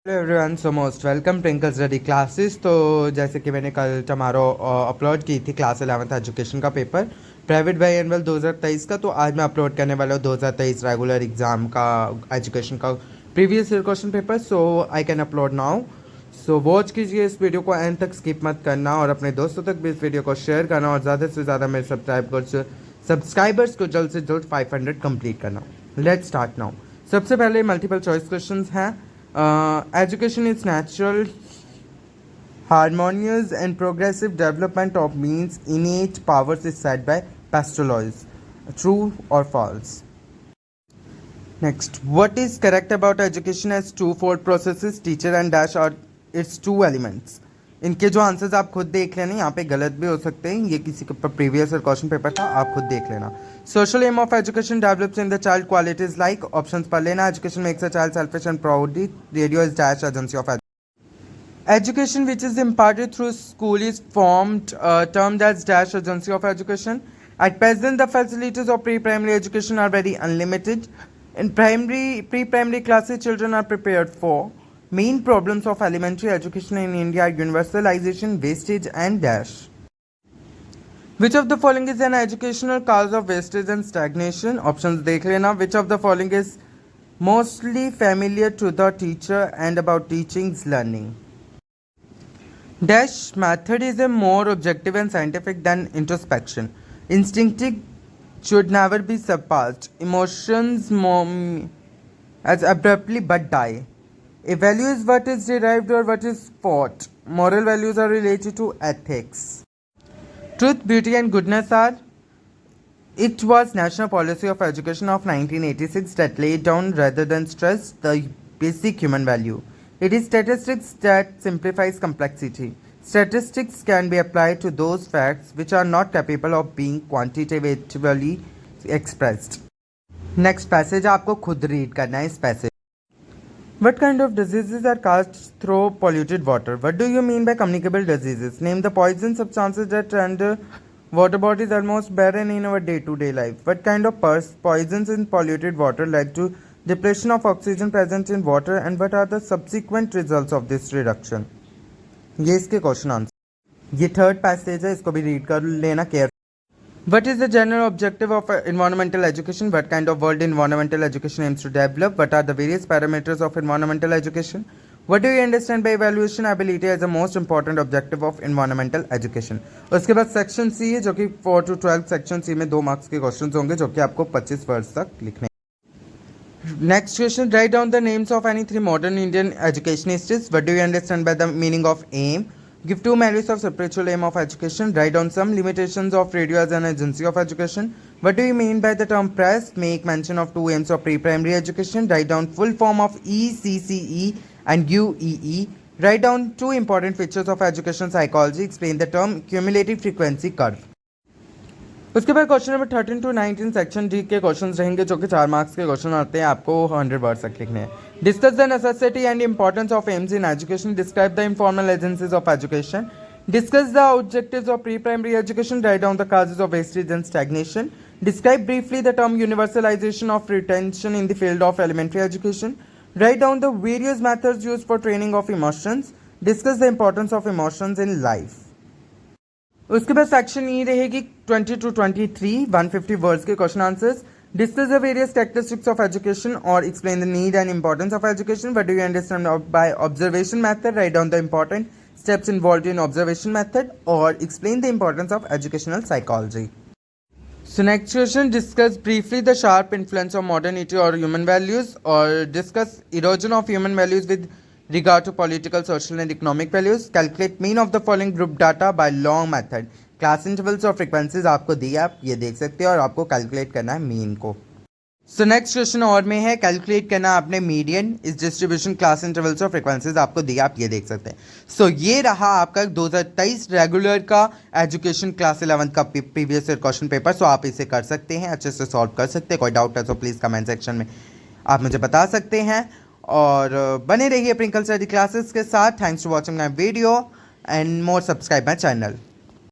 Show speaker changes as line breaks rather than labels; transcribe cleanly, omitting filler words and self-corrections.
Hello everyone, so most welcome twinkle study classes. तो जैसे कि मैंने कल टमारो अपलोड की थी क्लास 11th एजुकेशन का पेपर प्राइवेट बाई एनुअल 2023 का, तो आज मैं अपलोड करने वाला हूँ 2023 रेगुलर एग्जाम का एजुकेशन का previous year question paper. So I can upload now. So watch कीजिए इस वीडियो को, एंड तक स्किप मत करना और अपने दोस्तों तक भी इस वीडियो को शेयर करना और ज़्यादा से ज़्यादा मेरे सब्सक्राइबर्स को जल्द से जल्द 500 कंप्लीट करना। Let's start now. सबसे पहले मल्टीपल चॉइस क्वेश्चन हैं। Education is natural, harmonious, and progressive development of means innate powers is said by Pastorius. True or false? Next, what is correct about education as twofold processes, teacher and dash are its two elements? इनके जो answers आप खुद देख लेना, यहाँ पे गलत भी हो सकते हैं, ये किसी का प्रीवियस क्वेश्चन पेपर था, आप खुद देख लेना। Social aim of education develops in the child qualities like, options पढ़ लेना। Education makes a child selfish and proudly, radio is dash agency of education which is imparted through school is formed termed as dash agency of education. At present the facilities of pre-primary education are very unlimited. In pre-primary classes children are prepared for main problems of elementary education in India are universalization, wastage and dash. Which of the following is an educational cause of wastage and stagnation? Options dekh lena. Which of the following is mostly familiar to the teacher and about teaching's learning? Dash method is a more objective and scientific than introspection. Instinctive should never be surpassed. Emotions as abruptly but die. A value is what is derived or what is fought. Moral values are related to ethics. Truth, beauty and goodness are. It was national policy of education of 1986 that laid down rather than stressed the basic human value. It is statistics that simplifies complexity. Statistics can be applied to those facts which are not capable of being quantitatively expressed. Next passage आपको खुद read करना है इस passage. What kind of diseases are caused through polluted water? What do you mean by communicable diseases? Name the poison substances that render water bodies almost barren in our day-to-day life. What kind of poisons in polluted water led to depletion of oxygen present in water and what are the subsequent results of this reduction? ये इसके question answer. ये third passage है, इसको भी read कर लेना care. What is the general objective of environmental education? What kind of world environmental education aims to develop? What are the various parameters of environmental education? What do you understand by evaluation ability as the most important objective of environmental education? उसके बाद section C है जो कि 4 to 12 section C में 2 marks के question होंगे जो कि आपको 25 वर्ड्स तक लिखने। Next question, write down the names of any 3 modern Indian educationists. What do you understand by the meaning of aim? Give 2 merits of spiritual aim of education. Write down some limitations of radio as an agency of education. What do you mean by the term press? Make mention of 2 aims of pre-primary education. Write down full form of ECCE and UEE. Write down 2 important features of education psychology. Explain the term cumulative frequency curve. उसके बाद question number 13 to 19 section D के question रहेंगे जो कि 4 marks के question आते हैं, आपको 100 वर्ड्स तक लिखने हैं। Discuss the necessity and importance of aims in education. Describe the informal agencies of education. Discuss the objectives of pre primary education. Write down the causes of wastage and stagnation. Describe briefly the term universalisation of retention in the field of elementary education. Write down the various methods used for training of emotions. Discuss the importance of emotions in life. उसके बाद section E रहेगी 20 to 23 150 words के question answers. Discuss the various characteristics of education और explain the need and importance of education. What do you understand by observation method? Write down the important steps involved in observation method और explain the importance of educational psychology. So next question, discuss briefly the sharp influence of modernity or human values or discuss erosion of human values with regard to political, social and economic values. Calculate mean of the following group data by long method. Class intervals और frequencies आपको दी है, आप ये देख सकते हैं और आपको कैलकुलेट करना है मीन को। सो नेक्स्ट क्वेश्चन और में है कैलकुलेट करना आपने मीडियन इस डिस्ट्रीब्यूशन क्लास इंटरवल्स और फ्रीक्वेंसीज आपको दी, आप ये देख सकते हैं। सो ये रहा आपका 2023 रेगुलर का एजुकेशन क्लास 11 का प्रीवियस ईयर क्वेश्चन पेपर। सो आप इसे कर सकते हैं, अच्छे से सॉल्व कर सकते हैं। कोई डाउट है तो प्लीज़ कमेंट सेक्शन में आप मुझे बता सकते हैं और बने रहिए प्रिंकल स्टडी क्लासेस के साथ। Thanks to watching my video and more, subscribe my channel.